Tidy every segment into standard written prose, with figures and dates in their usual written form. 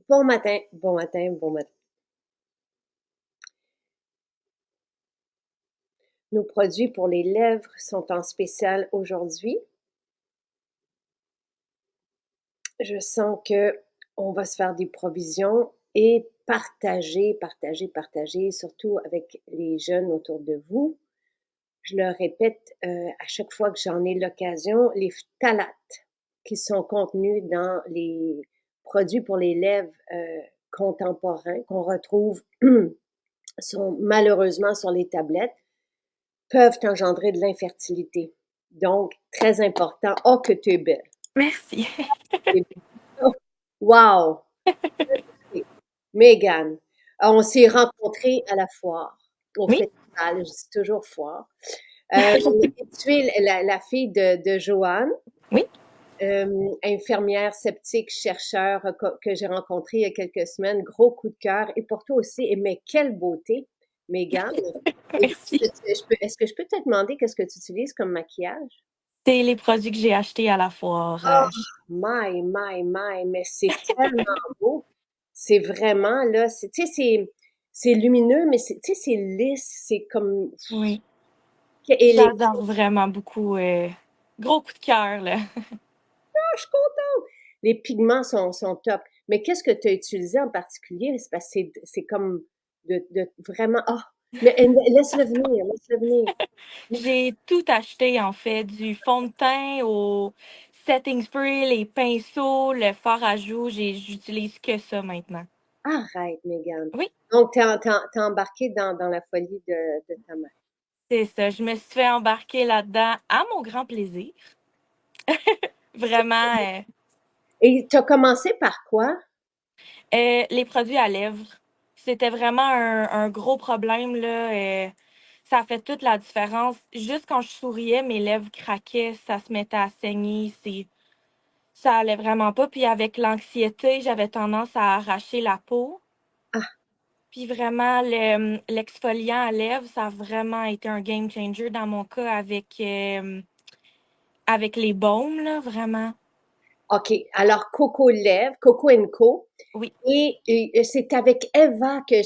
Bon matin, bon matin, bon matin. Nos produits pour les lèvres sont en spécial aujourd'hui. Je sens que on va se faire des provisions et partager, surtout avec les jeunes autour de vous. Je le répète à chaque fois que j'en ai l'occasion, les phtalates qui sont contenus dans les produits pour les lèvres contemporains qu'on retrouve sont malheureusement sur les tablettes peuvent engendrer de l'infertilité. Donc, très important. Oh, que tu es belle. Merci. T'es belle. Oh, wow! Megan, on s'est rencontrés à la foire, au Oui, festival, je dis toujours foire. Et tu es la fille de Joanne, oui. infirmière sceptique, chercheur que j'ai rencontré il y a quelques semaines. Gros coup de cœur. Et pour toi aussi. Et mais quelle beauté, Megan. Merci. Est-ce que je peux te demander qu'est-ce que tu utilises comme maquillage? C'est les produits que j'ai achetés à la foire. Oh, my, mais c'est tellement beau. C'est vraiment, là, tu sais, c'est lumineux, mais tu sais, c'est lisse, c'est comme, Oui, et les, j'adore vraiment beaucoup. Gros coup de cœur, là. ah, je suis contente. Les pigments sont top. Mais qu'est-ce que tu as utilisé en particulier? C'est parce que c'est comme de vraiment, ah, mais laisse-le venir. J'ai tout acheté, en fait, du fond de teint au setting spray, les pinceaux, le fard à joues. J'utilise que ça maintenant. Arrête, Megan. Oui, Donc, t'es embarqué dans la folie de ta mère. c'est ça. Je me suis fait embarquer là-dedans à mon grand plaisir. Vraiment. Et tu as commencé par quoi? Les produits à lèvres, c'était vraiment un gros problème, là. Ça a fait toute la différence. Juste quand je souriais, mes lèvres craquaient, ça se mettait à saigner. Ça allait vraiment pas. Puis avec l'anxiété, j'avais tendance à arracher la peau. Ah, Puis vraiment, l'exfoliant à lèvres, ça a vraiment été un game changer dans mon cas avec les baumes, là, vraiment. OK. Alors, Coco Lève, Coco Co. Oui, Et c'est avec Eva que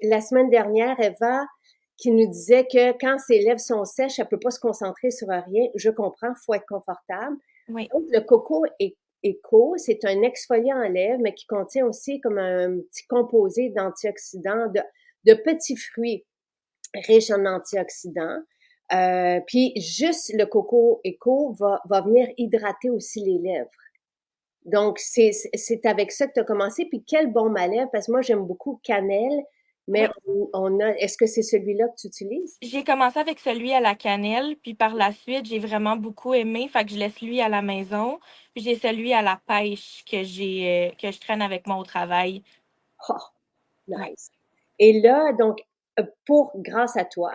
la semaine dernière, Eva qui nous disait que quand ses lèvres sont sèches, elle peut pas se concentrer sur rien. Je comprends, faut être confortable. oui. Donc, le Eco, c'est un exfoliant en lèvres, mais qui contient aussi comme un petit composé d'antioxydants, de petits fruits riches en antioxydants. Puis juste le Coco Eco va venir hydrater aussi les lèvres. Donc, c'est avec ça que tu as commencé. Puis quel bon malheur, parce que moi, j'aime beaucoup cannelle, mais Oui. on a, est-ce que c'est celui-là que tu utilises? J'ai commencé avec celui à la cannelle, puis par la suite, j'ai vraiment beaucoup aimé, fait que je laisse lui à la maison. Puis j'ai celui à la pêche que je traîne avec moi au travail. Oh, Ouais. nice. Et là, donc, grâce à toi,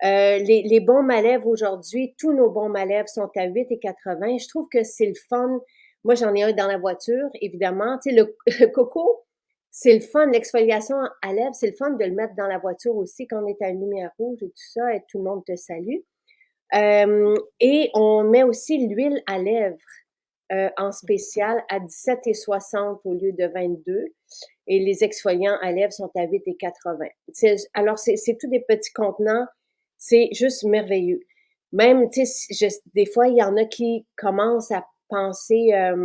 les bons malèves aujourd'hui, tous nos bons malèves sont à 8,80. Je trouve que c'est le fun. Moi, j'en ai un dans la voiture, évidemment. Tu sais, le coco, c'est le fun. L'exfoliation à lèvres, c'est le fun de le mettre dans la voiture aussi quand on est à une lumière rouge et tout ça, et tout le monde te salue. Et on met aussi l'huile à lèvres en spécial à 17,60 au lieu de 22. Et les exfoliants à lèvres sont à 8,80. Alors, c'est tous des petits contenants. C'est juste merveilleux. Même, tu sais, des fois, il y en a qui commencent à penser à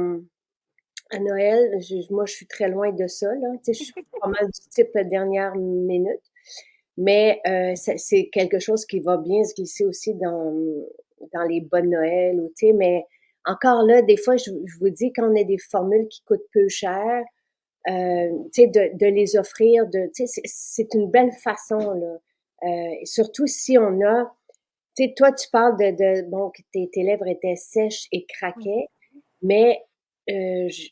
Noël. Moi, je suis très loin de ça, là. Tu sais, je suis pas mal du type dernière minute. Mais c'est quelque chose qui va bien se glisser aussi dans les bonnes Noël. Ou, tu sais, mais encore là, des fois, je vous dis, quand on a des formules qui coûtent peu cher, tu sais, de les offrir, tu sais, c'est une belle façon, là. Surtout si on a, tu sais, toi, tu parles bon, que tes lèvres étaient sèches et Oui. craquaient, mais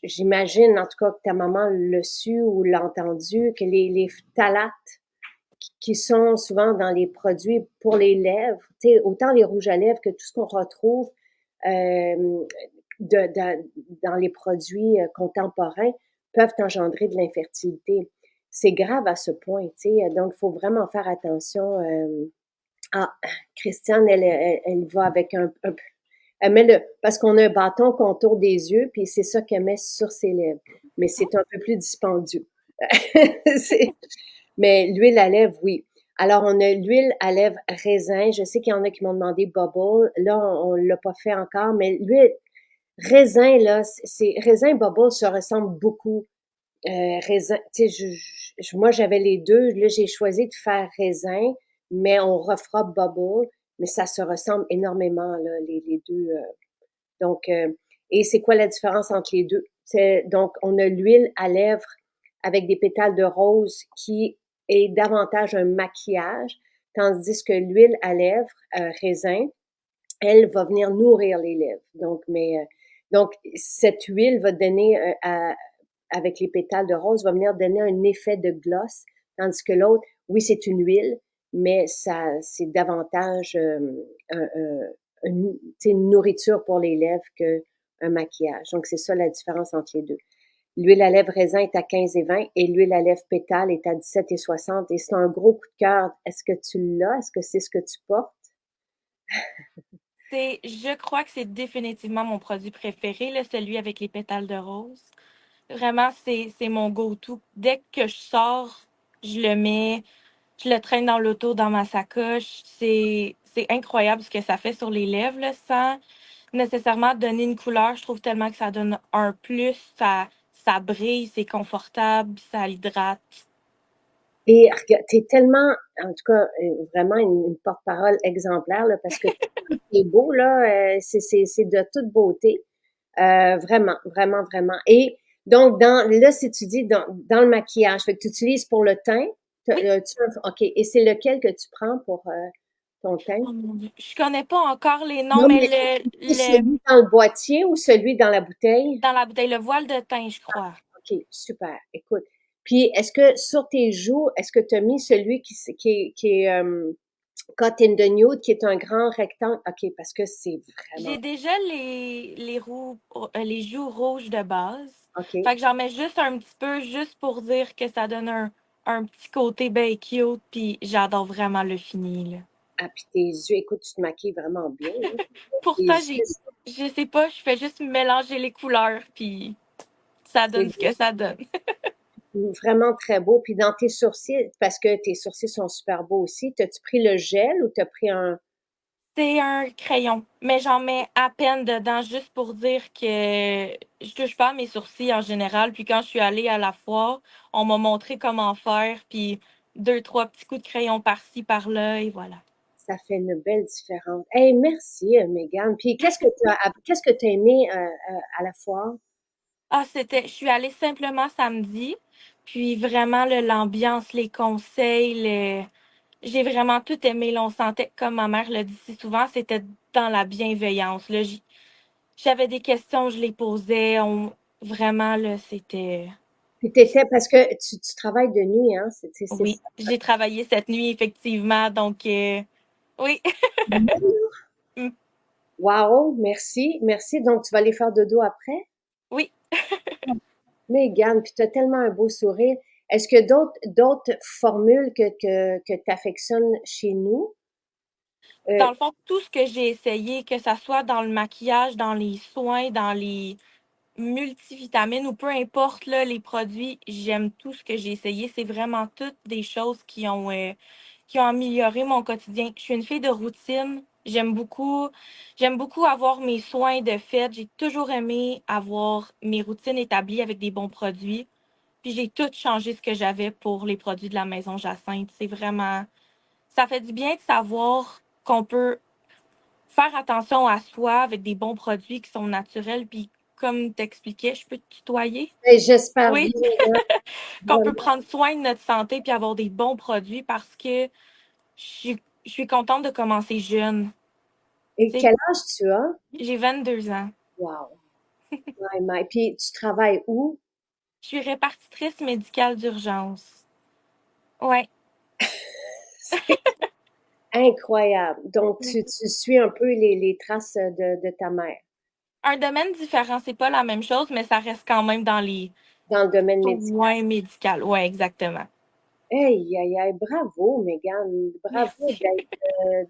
j'imagine, en tout cas, que ta maman l'a su ou l'a entendu, que les phtalates qui sont souvent dans les produits pour les lèvres, tu sais, autant les rouges à lèvres que tout ce qu'on retrouve euh, dans les produits contemporains peuvent engendrer de l'infertilité. C'est grave à ce point, tu sais. Donc, il faut vraiment faire attention. Ah, Christiane, elle va avec Elle met le, parce qu'on a un bâton contour des yeux, puis c'est ça qu'elle met sur ses lèvres. Mais c'est un peu plus dispendieux. C'est- Mais l'huile à lèvres, oui. Alors, on a l'huile à lèvres raisin. Je sais qu'il y en a qui m'ont demandé bubble. Là, on l'a pas fait encore, mais l'huile raisin, là, c'est raisin et bubble se ressemblent beaucoup. Raisin, tu sais, moi, j'avais les deux. Là, j'ai choisi de faire raisin, mais on refera bubble. Mais ça se ressemble énormément, là, les deux. Donc, et c'est quoi la différence entre les deux? Donc, on a l'huile à lèvres avec des pétales de rose qui est davantage un maquillage, tandis que l'huile à lèvres raisin, elle va venir nourrir les lèvres. Donc cette huile va donner avec les pétales de rose va venir donner un effet de gloss, tandis que l'autre, oui, c'est une huile, mais ça c'est davantage un, un, une nourriture pour les lèvres qu'un maquillage. Donc c'est ça la différence entre les deux. L'huile à lèvres raisin est à 15 et 20 et l'huile à lèvres pétale est à 17 et 60 et c'est un gros coup de cœur. Est-ce que tu l'as? Est-ce que c'est ce que tu portes? Je crois que c'est définitivement mon produit préféré, là, celui avec les pétales de rose. Vraiment, c'est mon go-to. Dès que je sors, je le mets, je le traîne dans l'auto, dans ma sacoche. C'est incroyable ce que ça fait sur les lèvres, là, sans nécessairement donner une couleur. Je trouve tellement que ça donne un plus. Ça brille, c'est confortable, ça hydrate. Et regarde, t'es tellement, en tout cas, vraiment une porte-parole exemplaire, là, parce que tout est beau, là, c'est de toute beauté. Vraiment, vraiment, vraiment. Et donc, là, si tu dis dans le maquillage, fait que tu utilises pour le teint, Oui. OK. Et c'est lequel que tu prends pour ton teint? Oh mon Dieu. Je connais pas encore les noms, Non, mais mais celui dans le boîtier ou celui dans la bouteille? dans la bouteille, le voile de teint, je crois. OK, super. Écoute. Puis, est-ce que sur tes joues, est-ce que tu as mis celui qui est Cotton de Nude, qui est un grand rectangle? OK, parce que c'est vraiment. J'ai déjà les joues rouges de base. OK. Fait que j'en mets juste un petit peu, juste pour dire que ça donne un petit côté bien cute, puis j'adore vraiment le fini, là. Ah, puis tes yeux, écoute, tu te maquilles vraiment bien, hein. Tes Pourtant, yeux, je sais pas, je fais juste mélanger les couleurs, puis ça c'est donne ce que ça donne. vraiment très beau. Puis dans tes sourcils, parce que tes sourcils sont super beaux aussi, t'as-tu pris le gel ou t'as pris un. C'est un crayon, mais j'en mets à peine dedans juste pour dire que je touche pas à mes sourcils en général. Puis quand je suis allée à la foire, on m'a montré comment faire, puis deux, trois petits coups de crayon par-ci, par-là, et voilà. Ça fait une belle différence. Hey, merci, Megan. Puis qu'est-ce que tu as aimé à la foire? Ah, je suis allée simplement samedi, puis vraiment l'ambiance, les conseils, j'ai vraiment tout aimé. Là, on sentait, comme ma mère le dit si souvent, c'était dans la bienveillance. Là, j'avais des questions, je les posais. Vraiment, là, c'était. Puis t'étais, parce que tu travailles de nuit, hein? C'est Oui, ça. j'ai travaillé cette nuit, effectivement. Donc, oui. Mm, Wow, merci, merci. Donc, tu vas aller faire dodo après? oui. Megan, puis tu as tellement un beau sourire. Est-ce que d'autres formules que tu affectionnes chez nous? Dans Euh, le fond, tout ce que j'ai essayé, que ça soit dans le maquillage, dans les soins, dans les multivitamines ou peu importe là, les produits, j'aime tout ce que j'ai essayé. C'est vraiment toutes des choses qui ont amélioré mon quotidien. Je suis une fille de routine. J'aime beaucoup avoir mes soins de fait. J'ai toujours aimé avoir mes routines établies avec des bons produits. Puis j'ai tout changé ce que j'avais pour les produits de la maison Jacinthe. C'est vraiment, ça fait du bien de savoir qu'on peut faire attention à soi avec des bons produits qui sont naturels. Puis, comme t'expliquais, je peux te tutoyer? ben, j'espère Oui, bien, hein, qu'on peut vraiment. prendre soin de notre santé puis avoir des bons produits parce que je suis contente de commencer jeune. Et Tu sais, quel âge tu as? j'ai 22 ans. Wow. My, my. Puis tu travailles où? Je suis répartitrice médicale d'urgence. Ouais. C'est incroyable. Donc, tu suis un peu les traces de ta mère Un domaine différent, c'est pas la même chose, mais ça reste quand même dans les dans le domaine médical. soins médicaux. Ouais, exactement. Aïe, aïe, aïe, bravo, Megan. Bravo Merci.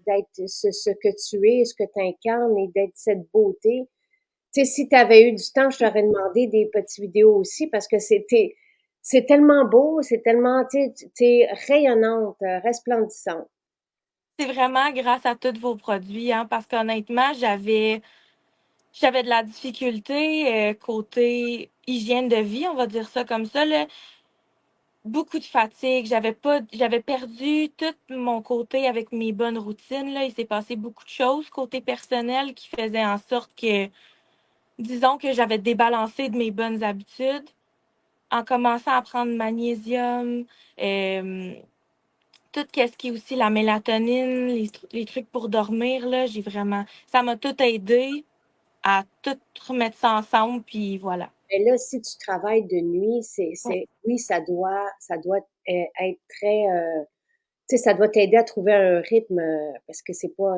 d'être ce que tu es, ce que tu incarnes et d'être cette beauté. Tu sais, si tu avais eu du temps, je t'aurais demandé des petites vidéos aussi parce que c'est tellement beau, c'est tellement, t'es rayonnante, resplendissante. C'est vraiment grâce à tous vos produits, hein, parce qu'honnêtement, j'avais de la difficulté côté hygiène de vie, on va dire ça comme ça, là. Beaucoup de fatigue, j'avais perdu tout mon côté avec mes bonnes routines, là. Il s'est passé beaucoup de choses côté personnel qui faisaient en sorte que, disons que j'avais débalancé de mes bonnes habitudes en commençant à prendre magnésium, euh, tout ce qui est aussi la mélatonine, les trucs pour dormir, là, ça m'a tout aidé à tout remettre ça ensemble, puis voilà. Mais là, si tu travailles de nuit, Oui, oui, ça doit être très, tu sais, ça doit t'aider à trouver un rythme parce que c'est pas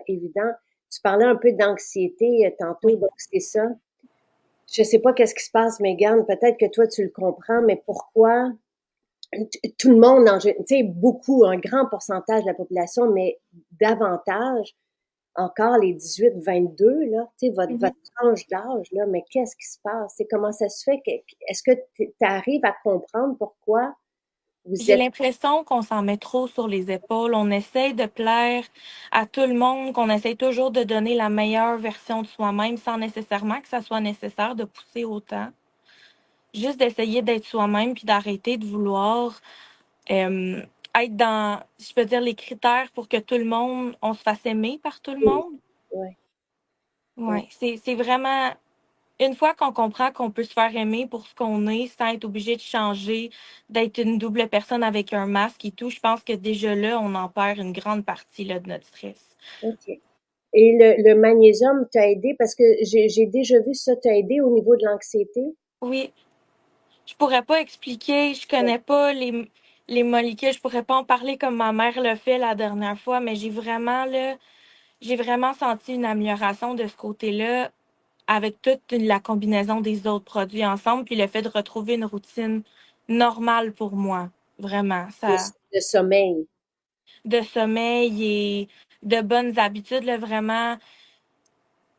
évident. Tu parlais un peu d'anxiété tantôt, oui. donc c'est ça. Je sais pas qu'est-ce qui se passe, Megan. Peut-être que toi tu le comprends, mais pourquoi tout le monde, tu sais, beaucoup, un grand pourcentage de la population, mais davantage encore les 18-22 là, tu sais, Mhm. votre tranche d'âge, là, mais qu'est-ce qui se passe? C'est comment ça se fait? Est-ce que tu arrives à comprendre pourquoi vous J'ai êtes... l'impression qu'on s'en met trop sur les épaules. On essaie de plaire à tout le monde, qu'on essaie toujours de donner la meilleure version de soi-même sans nécessairement que ça soit nécessaire de pousser autant. Juste d'essayer d'être soi-même puis d'arrêter de vouloir euh, être dans, je peux dire, les critères pour que tout le monde, on se fasse aimer par tout le Oui, monde. ouais, ouais, Ouais, c'est vraiment une fois qu'on comprend qu'on peut se faire aimer pour ce qu'on est sans être obligé de changer, d'être une double personne avec un masque et tout, je pense que déjà là, on en perd une grande partie là, de notre stress. OK. Et le magnésium t'a aidé parce que j'ai déjà vu ça t'a aidé au niveau de l'anxiété? Oui, je pourrais pas expliquer, je connais pas les molécules, je pourrais pas en parler comme ma mère le fait la dernière fois, mais j'ai vraiment senti une amélioration de ce côté-là avec toute la combinaison des autres produits ensemble, puis le fait de retrouver une routine normale pour moi. Vraiment, Le, ça, le sommeil. de sommeil et de bonnes habitudes, là, vraiment.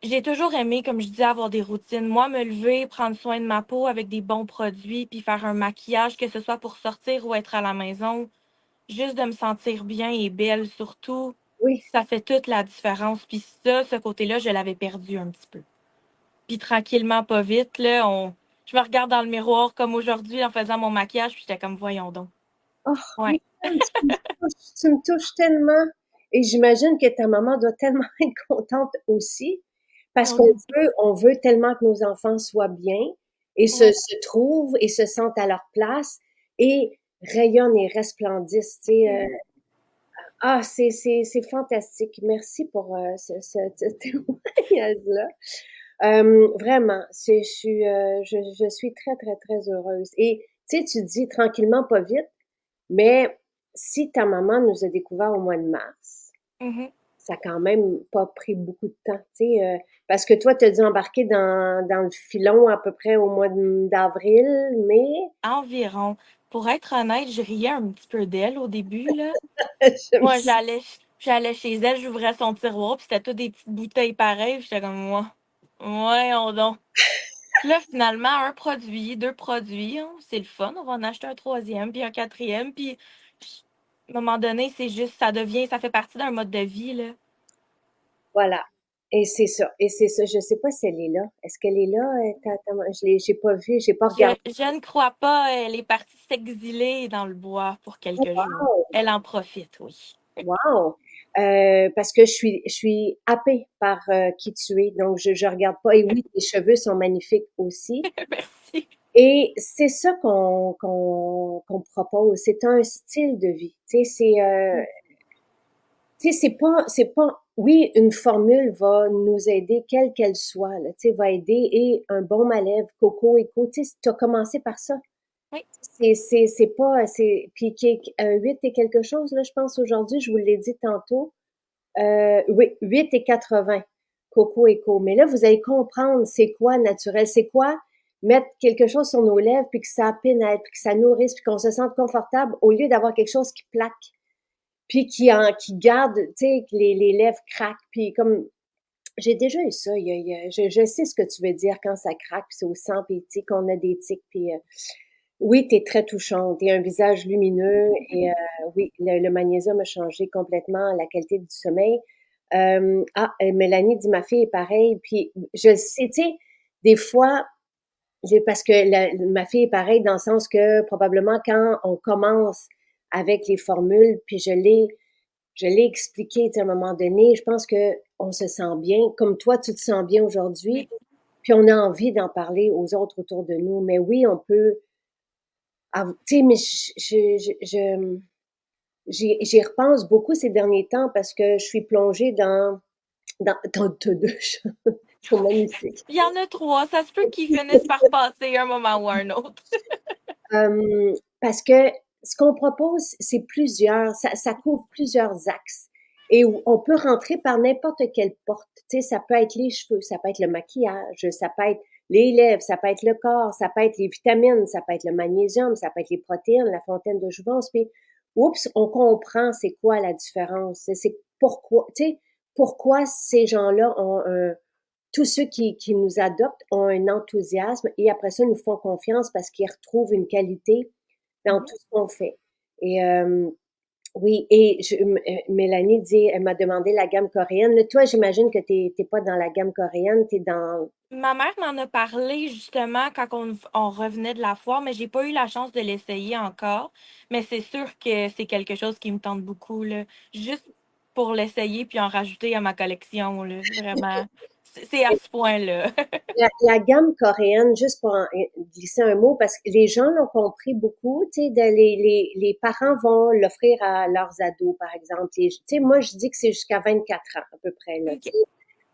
J'ai toujours aimé, comme je dis, avoir des routines. Moi, me lever, prendre soin de ma peau avec des bons produits, puis faire un maquillage, que ce soit pour sortir ou être à la maison, juste de me sentir bien et belle, surtout, Oui. ça fait toute la différence. Puis ça, ce côté-là, je l'avais perdu un petit peu. Puis tranquillement, pas vite, là, je me regarde dans le miroir comme aujourd'hui en faisant mon maquillage, puis j'étais comme, voyons donc. Oh, Ouais. Michel, tu me touches tellement. Et j'imagine que ta maman doit tellement être contente aussi, parce Oh, oui. on veut tellement que nos enfants soient bien et Ouais. se trouvent et se sentent à leur place et rayonnent et resplendissent. Tu sais, Mhm. c'est fantastique. Merci pour ce témoignage-là. Vraiment, je suis très, très, très heureuse. Et tu sais, tu dis tranquillement, pas vite, mais si ta maman nous a découvert au mois de mars, Mhm. ça a quand même pas pris beaucoup de temps, tu sais, parce que toi, tu as dû embarquer dans le filon à peu près au mois d'avril, mai. Environ. Pour être honnête, je riais un petit peu d'elle au début, là. J'aime Moi, ça. j'allais chez elle, j'ouvrais son tiroir, puis c'était tout des petites bouteilles pareilles, puis j'étais comme, moi. Ouais, on donc. Puis là, finalement, un produit, deux produits, hein, c'est le fun. On va en acheter un troisième, puis un quatrième, puis à un moment donné, c'est juste, ça fait partie d'un mode de vie, là. Voilà. Et c'est ça. Et c'est ça. Je sais pas si elle est là. Est-ce qu'elle est là? J'ai pas vu, j'ai pas regardé. Je ne crois pas, elle est partie s'exiler dans le bois pour quelques jours. Wow! Elle en profite, oui. Wow! Parce que je suis happée par qui tu es. Donc, je regarde pas. Et oui, tes cheveux sont magnifiques aussi. Merci. Et c'est ça qu'on propose. C'est un style de vie. Tu sais, c'est pas, oui, une formule va nous aider, quelle qu'elle soit, là, tu sais, va aider et un bon Malève, Coco Eco, tu sais, tu as commencé par ça. Oui. C'est pas, puis qui est 8 et quelque chose, là, je pense aujourd'hui, je vous l'ai dit tantôt, oui, 8 et 80, Coco Eco. Mais là, vous allez comprendre c'est quoi naturel, c'est quoi mettre quelque chose sur nos lèvres, puis que ça pénètre, puis que ça nourrisse, puis qu'on se sente confortable, au lieu d'avoir quelque chose qui plaque, puis qui garde, tu sais, que les lèvres craquent, puis comme j'ai déjà eu ça. Je sais ce que tu veux dire quand ça craque, puis c'est au sang, puis tu sais, qu'on a des tics, puis oui, t'es très touchante. T'es un visage lumineux et oui, le magnésium a changé complètement la qualité du sommeil. Mélanie dit ma fille est pareille, puis je le sais, tu sais, des fois, parce que ma fille est pareille dans le sens que probablement quand on commence avec les formules, puis je l'ai expliqué, tu sais, à un moment donné, je pense que on se sent bien, comme toi, tu te sens bien aujourd'hui, Oui. puis on a envie d'en parler aux autres autour de nous. Mais oui, on peut, tu sais, mais j'y repense beaucoup ces derniers temps parce que je suis plongée dans ta douche. Ils sont magnifiques. Il y en a trois. Ça se peut qu'ils finissent par passer un moment ou un autre. Parce que ce qu'on propose, c'est ça couvre plusieurs axes. Et où on peut rentrer par n'importe quelle porte. Tu sais, ça peut être les cheveux, ça peut être le maquillage, ça peut être les lèvres, ça peut être le corps, ça peut être les vitamines, ça peut être le magnésium, ça peut être les protéines, la fontaine de jouvence. Puis, oups, on comprend c'est quoi la différence. C'est pourquoi, tu sais, pourquoi ces gens-là ont tous ceux qui nous adoptent ont un enthousiasme et après ça nous font confiance parce qu'ils retrouvent une qualité dans Mhm. tout ce qu'on fait. Et oui, et Mélanie dit, elle m'a demandé la gamme coréenne. Là, toi, j'imagine que t'es pas dans la gamme coréenne, t'es dans. Ma mère m'en a parlé justement quand on revenait de la foire, mais j'ai pas eu la chance de l'essayer encore. Mais c'est sûr que c'est quelque chose qui me tente beaucoup, là. Juste pour l'essayer puis en rajouter à ma collection, là. Vraiment. C'est à ce point-là. La gamme coréenne, juste pour glisser un mot, parce que les gens l'ont compris beaucoup, tu sais, les parents vont l'offrir à leurs ados, par exemple. Tu sais, moi, je dis que c'est jusqu'à 24 ans, à peu près, là, tu OK. sais.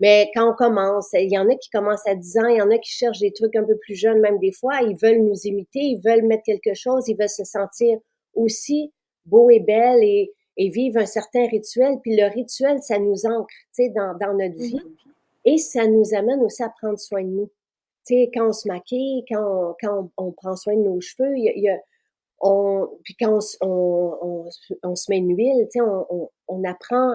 Mais quand on commence, il y en a qui commencent à 10 ans, il y en a qui cherchent des trucs un peu plus jeunes, même des fois, ils veulent nous imiter, ils veulent mettre quelque chose, ils veulent se sentir aussi beau et belle et vivre un certain rituel. Puis le rituel, ça nous ancre, tu sais, dans notre vie. Mhm. Et ça nous amène aussi à prendre soin de nous. Tu sais, quand on se maquille, quand on prend soin de nos cheveux, puis quand on se met une huile, tu sais, on apprend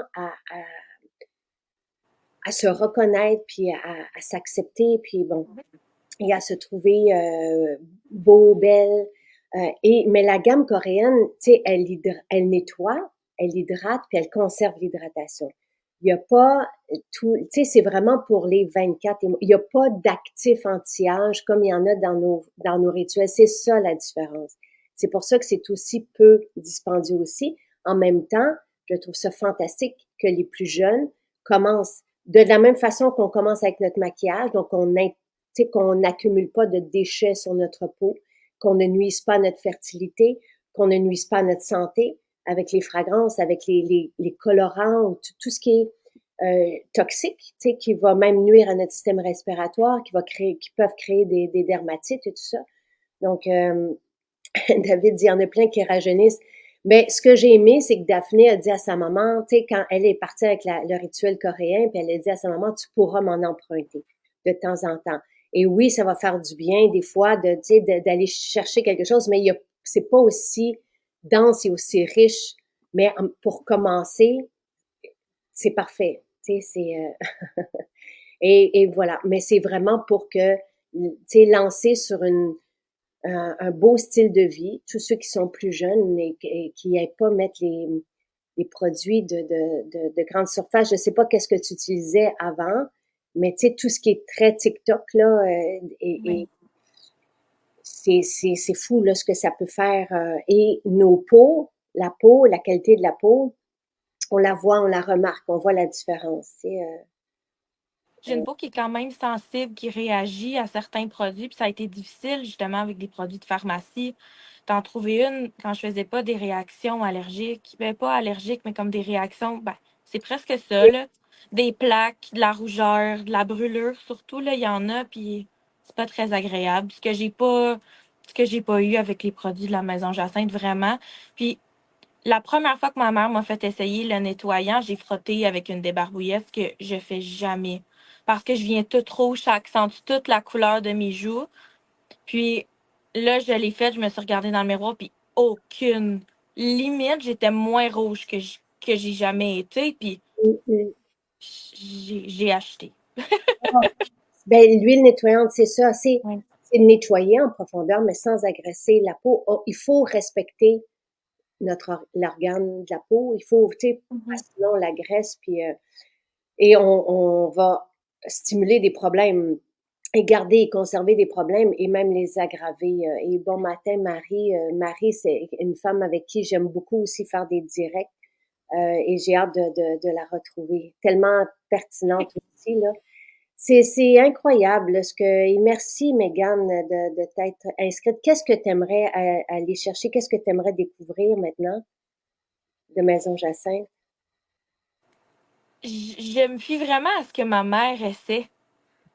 à se reconnaître, puis à s'accepter, puis bon, et à se trouver beau, belle. Mais la gamme coréenne, tu sais, elle nettoie, elle hydrate, puis elle conserve l'hydratation. Il n'y a pas tout, tu sais, c'est vraiment pour les 24 mois. Il n'y a pas d'actifs anti-âge comme il y en a dans nos rituels. C'est ça la différence. C'est pour ça que c'est aussi peu dispendieux aussi. En même temps, je trouve ça fantastique que les plus jeunes commencent de la même façon qu'on commence avec notre maquillage, donc qu'on n'accumule pas de déchets sur notre peau, qu'on ne nuise pas à notre fertilité, qu'on ne nuise pas à notre santé avec les fragrances, avec les colorants, tout ce qui est toxique, qui va même nuire à notre système respiratoire, qui peuvent créer des dermatites et tout ça. Donc, David dit, il y en a plein qui rajeunissent. Mais ce que j'ai aimé, c'est que Daphné a dit à sa maman, tu sais, quand elle est partie avec le rituel coréen, puis elle a dit à sa maman, tu pourras m'en emprunter de temps en temps. Et oui, ça va faire du bien des fois tu sais, d'aller chercher quelque chose, mais c'est pas aussi dense et aussi riche. Mais pour commencer, c'est parfait. Tu sais, et voilà. Mais c'est vraiment pour que, tu sais, lancer sur un beau style de vie, tous ceux qui sont plus jeunes et qui n'aiment pas mettre les produits de grande surface. Je ne sais pas qu'est-ce que tu utilisais avant, mais tu sais, tout ce qui est très TikTok, là, Oui. c'est fou, là, ce que ça peut faire. Et nos peaux, la qualité de la peau, on la voit, on la remarque, on voit la différence. Tu sais, J'ai une peau qui est quand même sensible, qui réagit à certains produits, puis ça a été difficile justement avec des produits de pharmacie d'en trouver une quand je faisais pas des réactions allergiques. Ben, pas allergiques, mais comme des réactions, ben, c'est presque ça, là. Des plaques, de la rougeur, de la brûlure, surtout, là, il y en a, puis c'est pas très agréable. Ce que j'ai pas eu avec les produits de la Maison Jacinthe, vraiment. Puis la première fois que ma mère m'a fait essayer le nettoyant, j'ai frotté avec une débarbouillette, ce que je fais jamais. Parce que je viens toute rouge, ça accentue toute la couleur de mes joues. Puis là, je l'ai faite, je me suis regardée dans le miroir, puis aucune limite, j'étais moins rouge que j'ai jamais été, puis Mm, mm. j'ai acheté. Ah. Ben, l'huile nettoyante, c'est ça, Ouais. c'est de nettoyer en profondeur, mais sans agresser la peau. Il faut respecter l'organe de la peau. Il faut, tu sais, Mhm. sinon la graisse, puis et on va stimuler des problèmes et garder et conserver des problèmes et même les aggraver. Et bon matin, Marie. Marie, c'est une femme avec qui j'aime beaucoup aussi faire des directs et j'ai hâte de la retrouver. Tellement pertinente aussi, là. C'est incroyable ce que et merci Megan de t'être inscrite. Qu'est-ce que tu aimerais aller chercher? Qu'est-ce que tu aimerais découvrir maintenant de Maison Jacinthe? Je me fie vraiment à ce que ma mère essaie.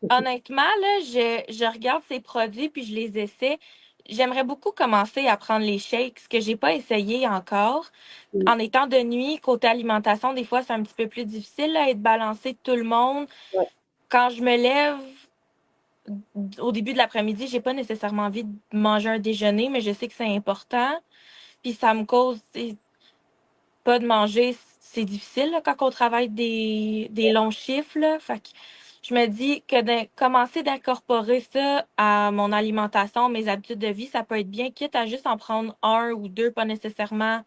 Honnêtement, là, je regarde ces produits puis je les essaie. J'aimerais beaucoup commencer à prendre les shakes, ce que j'ai pas essayé encore. Mm, En étant de nuit, côté alimentation, des fois, c'est un petit peu plus difficile là, être balancé de tout le monde. ouais. Quand je me lève au début de l'après-midi, j'ai pas nécessairement envie de manger un déjeuner, mais je sais que c'est important. Puis ça me cause pas de manger, c'est difficile là, quand on travaille des longs chiffres. Là. Fait que je me dis que de commencer d'incorporer ça à mon alimentation, mes habitudes de vie, ça peut être bien, quitte à juste en prendre un ou deux, pas nécessairement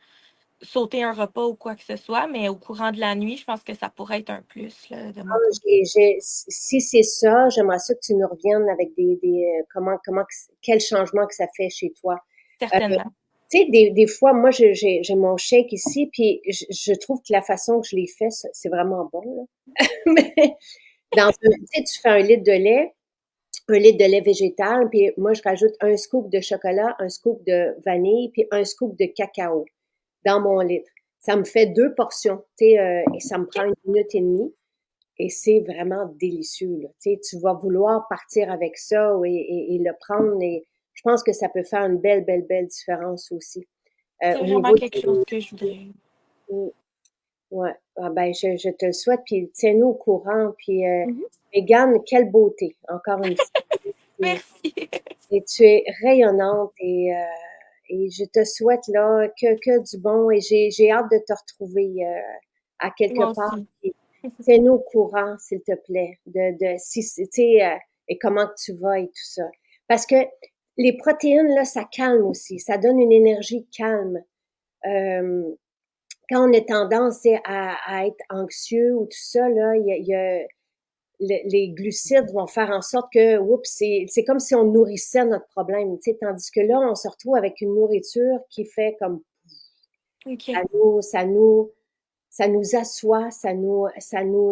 sauter un repas ou quoi que ce soit, mais au courant de la nuit, je pense que ça pourrait être un plus là, de Ah, mon côté. si c'est ça, j'aimerais ça que tu nous reviennes avec quel changement que ça fait chez toi. Euh, Certainement. tu sais, des fois, moi, j'ai mon shake ici, puis je trouve que la façon que je l'ai fait, c'est vraiment bon, là. Mais tu sais, tu fais un litre de lait végétal, puis moi, je rajoute un scoop de chocolat, un scoop de vanille, puis un scoop de cacao dans mon litre. Ça me fait 2 portions, tu sais, et ça me prend 1 minute et demie. Et c'est vraiment délicieux, là. Tu sais, tu vas vouloir partir avec ça et le prendre. Et je pense que ça peut faire une belle, belle, belle différence aussi. C'est Au vraiment niveau quelque chose que je voudrais. ouais. Ah ben, je te le souhaite, puis tiens-nous au courant. Puis, Mhm. Mégane, quelle beauté, encore une fois. Merci. Et tu es rayonnante et je te souhaite là que du bon et j'ai hâte de te retrouver à quelque Moi part. aussi. Puis, tiens-nous au courant, s'il te plaît, de si tu sais et comment que tu vas et tout ça. Parce que les protéines là, ça calme aussi, ça donne une énergie calme. Euh, Quand on a tendance tu sais, à être anxieux ou tout ça là, il y a les glucides vont faire en sorte que, oups, c'est comme si on nourrissait notre problème, tu sais, tandis que là, on se retrouve avec une nourriture qui fait comme ça OK. nous, ça nous, ça nous assoit, ça nous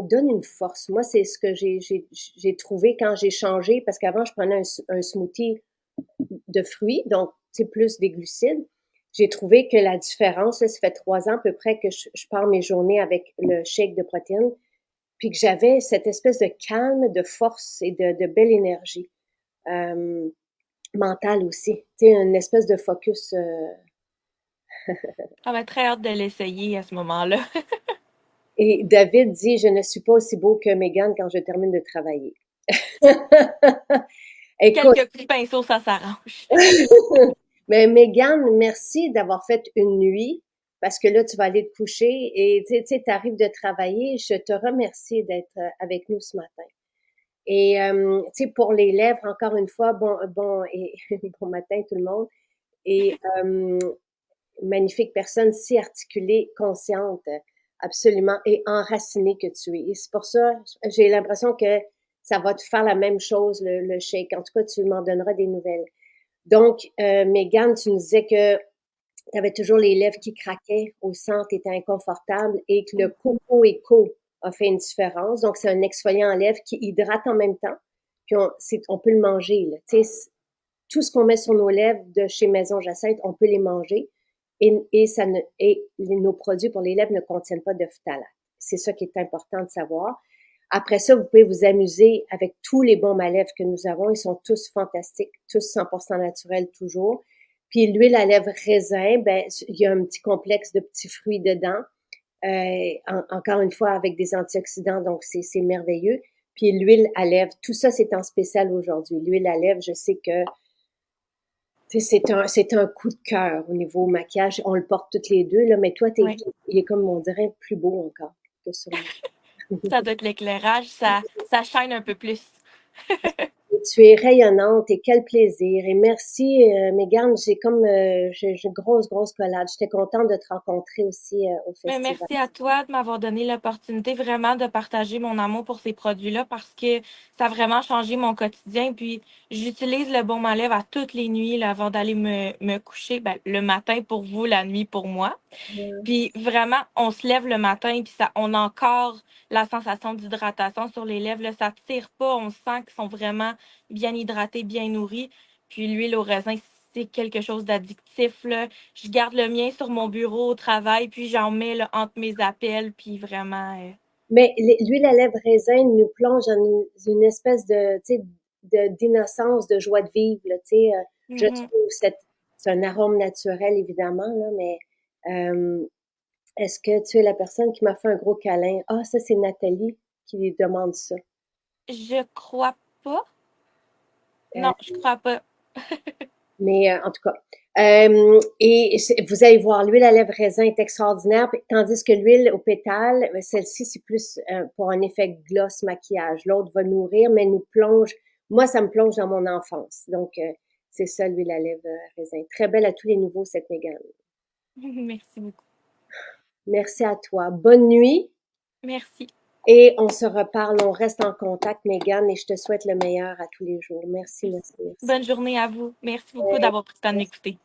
donne une force. Moi, c'est ce que j'ai trouvé quand j'ai changé, parce qu'avant, je prenais un smoothie de fruits, donc, c'est plus des glucides. J'ai trouvé que la différence, là, ça fait 3 ans à peu près que je pars mes journées avec le shake de protéines puis que j'avais cette espèce de calme, de force et de belle énergie mentale aussi. Tu sais, une espèce de focus. J'avais très hâte de l'essayer à ce moment-là. Et David dit, je ne suis pas aussi beau que Megan quand je termine de travailler. Écoute, Quelques petits pinceaux, ça s'arrange. mais Megan, merci d'avoir fait une nuit parce que là, tu vas aller te coucher et tu sais, tu arrives de travailler. Je te remercie d'être avec nous ce matin. Et tu sais, pour les lèvres, encore une fois, bon et bon matin tout le monde. Et magnifique personne si articulée, consciente, absolument, et enracinée que tu es. Et c'est pour ça, j'ai l'impression que ça va te faire la même chose, le shake. En tout cas, tu m'en donneras des nouvelles. Donc, Mégane, tu nous disais que tu avais toujours les lèvres qui craquaient au centre, tu étais inconfortable et que le Coco Eco a fait une différence. Donc, c'est un exfoliant en lèvres qui hydrate en même temps. Puis, on peut le manger. Là. Tu sais, tout ce qu'on met sur nos lèvres de chez Maison Jacinthe, on peut les manger. Et nos produits pour les lèvres ne contiennent pas de phtalate. C'est ça qui est important de savoir. Après ça, vous pouvez vous amuser avec tous les bons à lèvres que nous avons. Ils sont tous fantastiques, tous 100% naturels toujours. Puis l'huile à lèvres raisin, ben il y a un petit complexe de petits fruits dedans. Encore une fois avec des antioxydants, donc c'est merveilleux. Puis l'huile à lèvres, tout ça c'est en spécial aujourd'hui. L'huile à lèvres, je sais que C'est un coup de cœur au niveau maquillage. On le porte toutes les deux, là, mais toi, Oui. il est comme, on dirait, plus beau encore que sur moi. Ça doit être l'éclairage, ça shine un peu plus. Tu es rayonnante et quel plaisir. Et merci, Mégane. J'ai une grosse, grosse collade. J'étais contente de te rencontrer aussi au Mais festival. merci à toi de m'avoir donné l'opportunité vraiment de partager mon amour pour ces produits-là parce que ça a vraiment changé mon quotidien. Puis j'utilise le baume à lèvres à toutes les nuits là, avant d'aller me coucher. Ben, le matin pour vous, la nuit pour moi. Puis vraiment, on se lève le matin, puis ça, on a encore la sensation d'hydratation sur les lèvres. Là, ça tire pas, on sent qu'ils sont vraiment bien hydratés, bien nourris. Puis l'huile au raisin, c'est quelque chose d'addictif, là. Je garde le mien sur mon bureau au travail, puis j'en mets là, entre mes appels, puis vraiment. Mais l'huile à lèvres raisin nous plonge dans une espèce de, tu sais, d'innocence, de joie de vivre, là, tu sais. Je Mhm. trouve c'est un arôme naturel, évidemment, là, mais est-ce que tu es la personne qui m'a fait un gros câlin? Ah, ça, c'est Nathalie qui demande ça. Je crois pas. Euh, Non, je crois pas. mais en tout cas, vous allez voir, l'huile à lèvres raisin est extraordinaire, tandis que l'huile au pétale, celle-ci, c'est plus pour un effet gloss maquillage. L'autre va nourrir, mais nous plonge. Moi, ça me plonge dans mon enfance. Donc, c'est ça, l'huile à lèvres raisin. Très belle à tous les nouveaux, cette Mégane. Merci beaucoup. Merci à toi. Bonne nuit. Merci. Et on se reparle, on reste en contact, Mégane, et je te souhaite le meilleur à tous les jours. Merci, Merci. merci, merci. Bonne journée à vous. Merci beaucoup d'avoir pris le temps de m'écouter.